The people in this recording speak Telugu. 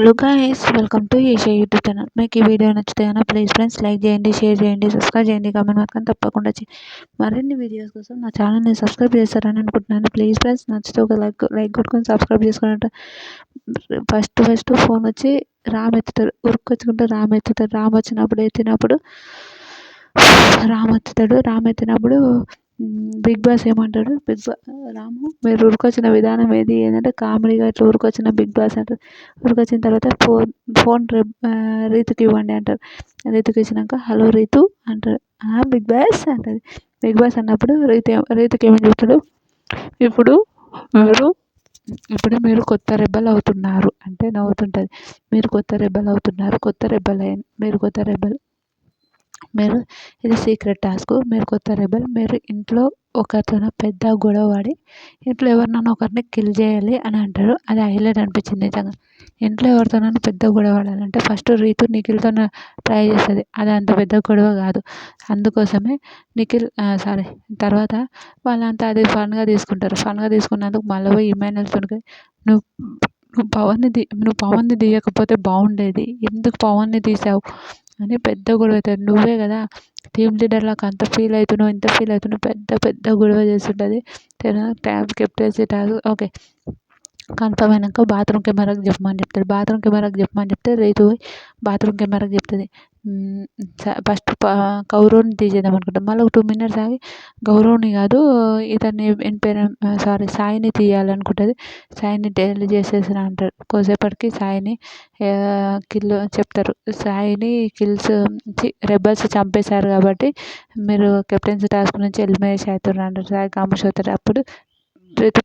Hello guys, welcome to Asia YouTube channel. మీకు ఈ వీడియో నచ్చితే కనుక ప్లీజ్ ఫ్రెండ్స్ లైక్ చేయండి, షేర్ చేయండి, సబ్స్క్రైబ్ చేయండి, కామెంట్ మాత్రం తప్పకుండా చేయండి. మరిన్ని వీడియోస్ కోసం నా ఛానల్ని సబ్స్క్రైబ్ చేస్తారని అనుకుంటున్నాను. ప్లీజ్ ఫ్రెండ్స్ నచ్చితే ఒక లైక్ కొట్టుకొని సబ్స్క్రైబ్ చేసుకున్నట్టు. ఫస్ట్ ఫోన్ వచ్చి రామ్ ఎత్తుతాడు, ఉరుక్కొచ్చుకుంటే రామ్ ఎత్తుతాడు. రామ్ ఎత్తినప్పుడు బిగ్ బాస్ ఏమంటాడు, రాము మీరు ఉరికొచ్చిన విధానం ఏంటంటే కామెడీగా ఇట్లా ఉరికొచ్చిన బిగ్ బాస్ అంటారు. ఉరికొచ్చిన తర్వాత ఫోన్ రీతుకి ఇవ్వండి అంటారు. రీతుకి ఇచ్చినాక హలో రీతు అంటారు. బిగ్ బాస్ అంటది. బిగ్ బాస్ అన్నప్పుడు రీతుకి ఏమని చెప్తాడు, ఇప్పుడు మీరు కొత్త రెబల్ అవుతున్నారు అంటే నవ్వుతుంటుంది. మీరు కొత్త రెబల్ అవుతున్నారు, మీరు ఇది సీక్రెట్ టాస్క్, మీరు కొత్త రెబల్, మీరు ఇంట్లో ఒకరితో పెద్ద గొడవ పడి ఇంట్లో ఎవరినైనా ఒకరిని కిల్ చేయాలి అని అంటారు. అది హైలైట్ అనిపించింది నిజంగా. ఇంట్లో ఎవరితోనైనా పెద్ద గొడవ పడాలంటే ఫస్ట్ రీతు నిఖిల్తో ట్రై చేస్తుంది. అది అంత పెద్ద గొడవ కాదు. అందుకోసమే తర్వాత వాళ్ళంతా అది ఫన్గా తీసుకుంటారు. ఫన్గా తీసుకున్నందుకు మళ్ళీ పోయి ఇమాన్యుల్తో నువ్వు పవన్ని తీయకపోతే బాగుండేది, ఎందుకు పవన్ని తీసావు అని పెద్ద గొడవ అవుతుంది. నువ్వే కదా టీమ్ లీడర్ లాగా అంత ఫీల్ అవుతున్నావు, ఇంత ఫీల్ అవుతున్నావు, పెద్ద గొడవ చేస్తుంటుంది. కెప్టెన్సీ టాస్క్ ఓకే కన్ఫర్మ్ అయినాక బాత్రూమ్ కెమెరాకి చెప్పమని చెప్తే రైతు బాత్రూమ్ కెమెరాకి చెప్తుంది. ఫస్ట్ గౌరవ్ని తీసేద్దాం అనుకుంటాం. మళ్ళీ ఒక 2 minutes ఆగి గౌరవ్ని కాదు ఇతన్ని సాయిని తీయాలనుకుంటుంది. సాయిని డైలీ చేసేసిన అంటారు. కొద్దిసేపటికి సాయిని చెప్తారు, సాయిని రెబల్స్ చంపేశారు కాబట్టి మీరు కెప్టెన్సీ టాస్క్ నుంచి ఎలిమినేట్ అవుతున్నారు అంటారు. సాయి కామేష్ అవుతారు. అప్పుడు రైతు